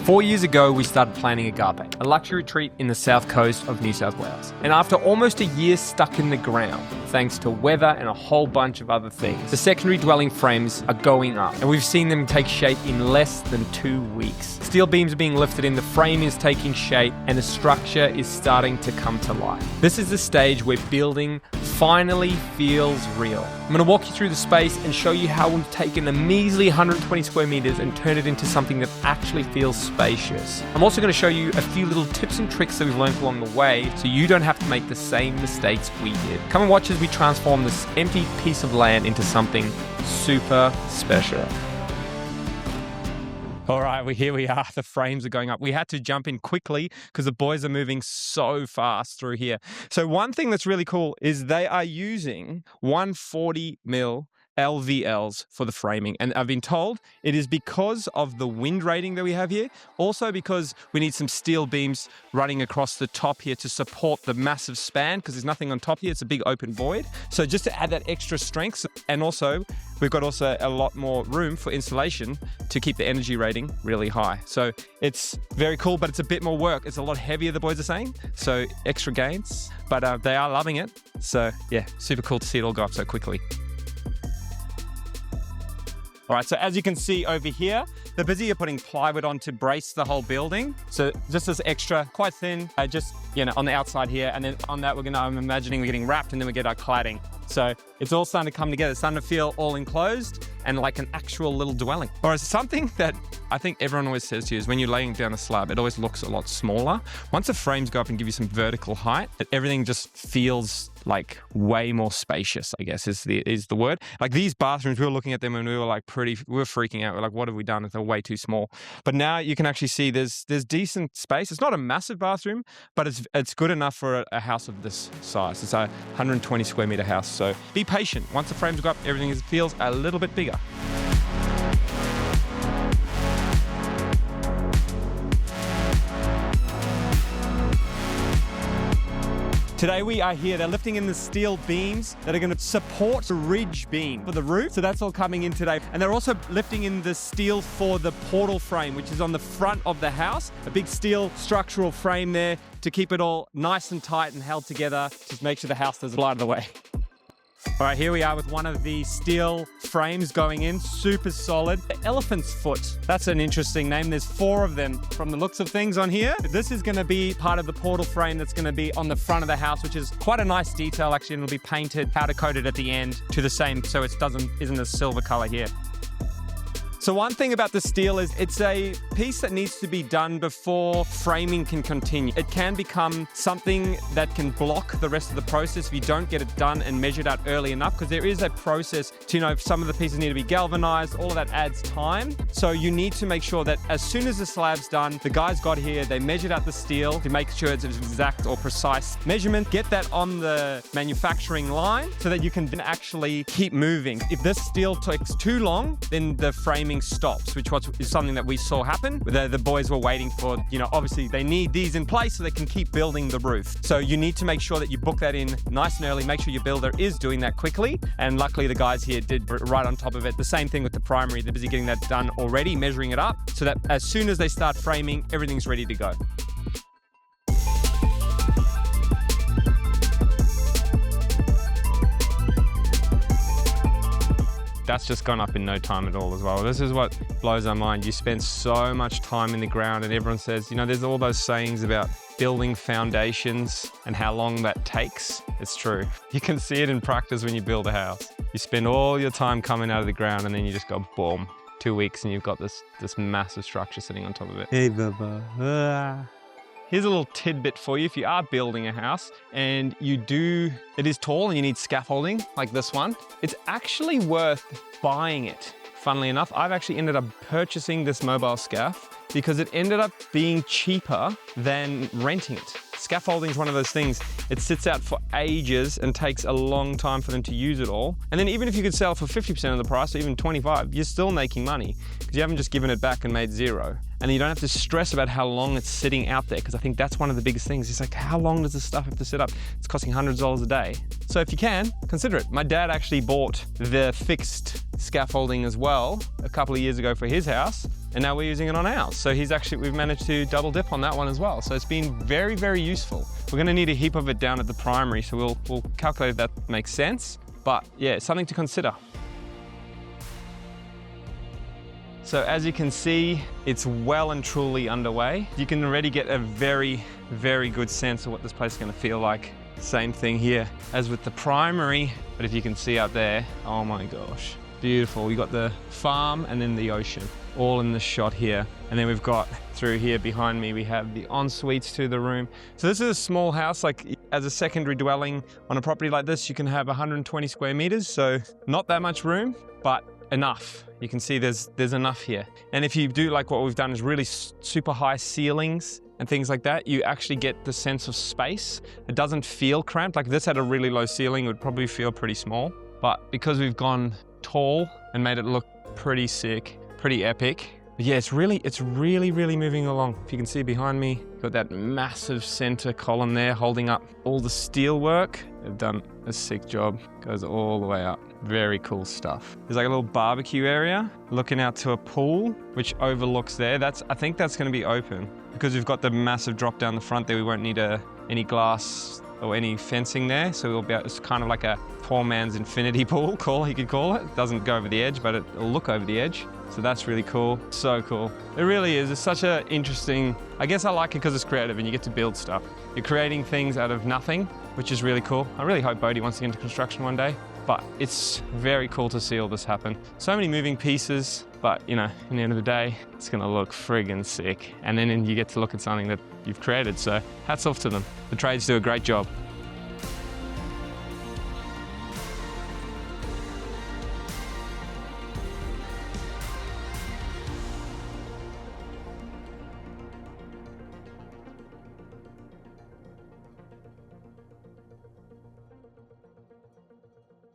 4 years ago, we started planning Agape, a luxury retreat in the south coast of New South Wales. And after almost a year stuck in the ground, thanks to weather and a whole bunch of other things, the secondary dwelling frames are going up, and we've seen them take shape in less than 2 weeks. Steel beams are being lifted in, the frame is taking shape, and the structure is starting to come to life. This is the stage where building finally feels real. I'm going to walk you through the space and show you how we've taken a measly 120 square meters and turned it into something that actually feels spacious. I'm also going to show you a few little tips and tricks that we've learned along the way so you don't have to make the same mistakes we did. Come and watch as we transform this empty piece of land into something super special. All right, here we are. The frames are going up. We had to jump in quickly because the boys are moving so fast through here. So one thing that's really cool is they are using 140mm LVLs for the framing. And I've been told it is because of the wind rating that we have here. Also because we need some steel beams running across the top here to support the massive span because there's nothing on top here. It's a big open void. So just to add that extra strength, and also we've got also a lot more room for insulation to keep the energy rating really high. So it's very cool, but it's a bit more work. It's a lot heavier, the boys are saying. So extra gains, but they are loving it. So yeah, super cool to see it all go up so quickly. All right, so as you can see over here, they're busy putting plywood on to brace the whole building. So just this extra, quite thin, just, on the outside here. And then on that, I'm imagining we're getting wrapped and then we get our cladding. So it's all starting to come together. It's starting to feel all enclosed and like an actual little dwelling. Or something that I think everyone always says to you is when you're laying down a slab, it always looks a lot smaller. Once the frames go up and give you some vertical height, everything just feels like way more spacious, I guess is the word. Like these bathrooms, we were looking at them and we were freaking out. We're like, what have we done? They're way too small. But now you can actually see there's decent space. It's not a massive bathroom, but it's good enough for a house of this size. It's a 120 square meter house. So be patient. Once the frames go up, everything feels a little bit bigger. Today we are here, they're lifting in the steel beams that are going to support the ridge beam for the roof. So that's all coming in today. And they're also lifting in the steel for the portal frame, which is on the front of the house. A big steel structural frame there to keep it all nice and tight and held together to make sure the house doesn't fly out of the way. All right, here we are with one of the steel frames going in, super solid. The elephant's foot, that's an interesting name. There's 4 of them from the looks of things on here. This is gonna be part of the portal frame that's gonna be on the front of the house, which is quite a nice detail actually, and it'll be painted, powder coated at the end to the same, so it isn't a silver color here. So one thing about the steel is it's a piece that needs to be done before framing can continue. It can become something that can block the rest of the process if you don't get it done and measured out early enough, because there is a process to, some of the pieces need to be galvanized, all of that adds time. So you need to make sure that as soon as the slab's done, the guys got here, they measured out the steel to make sure it's an exact or precise measurement, get that on the manufacturing line so that you can then actually keep moving. If this steel takes too long, then the framing stops, which is something that we saw happen. The boys were waiting for, obviously they need these in place so they can keep building the roof. So you need to make sure that you book that in nice and early, make sure your builder is doing that quickly. And luckily the guys here did right on top of it. The same thing with the primary, they're busy getting that done already, measuring it up so that as soon as they start framing, everything's ready to go. That's just gone up in no time at all as well. This is what blows our mind. You spend so much time in the ground and everyone says, there's all those sayings about building foundations and how long that takes. It's true. You can see it in practice when you build a house. You spend all your time coming out of the ground and then you just go boom, 2 weeks and you've got this massive structure sitting on top of it. Hey, Baba. Here's a little tidbit for you. If you are building a house and it is tall and you need scaffolding like this one, it's actually worth buying it. Funnily enough, I've actually ended up purchasing this mobile scaff because it ended up being cheaper than renting it. Scaffolding is one of those things, it sits out for ages and takes a long time for them to use it all. And then even if you could sell it for 50% of the price or even 25, you're still making money because you haven't just given it back and made zero. And you don't have to stress about how long it's sitting out there, because I think that's one of the biggest things. It's like, how long does this stuff have to sit up? It's costing hundreds of dollars a day. So if you can, consider it. My dad actually bought the fixed scaffolding as well a couple of years ago for his house. and now we're using it on ours. So we've managed to double dip on that one as well. So it's been very, very useful. We're gonna need a heap of it down at the primary, so we'll calculate if that makes sense. But yeah, something to consider. So as you can see, it's well and truly underway. You can already get a very, very good sense of what this place is gonna feel like. Same thing here as with the primary, but if you can see out there, oh my gosh, beautiful. We got the farm and then the ocean, all in this shot here. And then we've got through here behind me, we have the en-suites to the room. So this is a small house, like as a secondary dwelling on a property like this, you can have 120 square meters. So not that much room, but enough. You can see there's enough here. And if you do like what we've done is really super high ceilings and things like that, you actually get the sense of space. It doesn't feel cramped. Like if this had a really low ceiling, it would probably feel pretty small. But because we've gone tall and made it look pretty sick, pretty epic. But yeah, it's really moving along. If you can see behind me, got that massive center column there holding up all the steel work. They've done a sick job. Goes all the way up. Very cool stuff. There's like a little barbecue area looking out to a pool, which overlooks there. I think that's gonna be open because we've got the massive drop down the front there. We won't need any glass or any fencing there. So it's kind of like a poor man's infinity pool, you could call it. It doesn't go over the edge, but it'll look over the edge. So that's really cool. So cool. It really is. It's such an interesting, I guess I like it because it's creative and you get to build stuff. You're creating things out of nothing, which is really cool. I really hope Bodhi wants to get into construction one day, but it's very cool to see all this happen. So many moving pieces, but you know, in the end of the day, it's gonna look friggin' sick. And then you get to look at something that you've created. So hats off to them. The trades do a great job.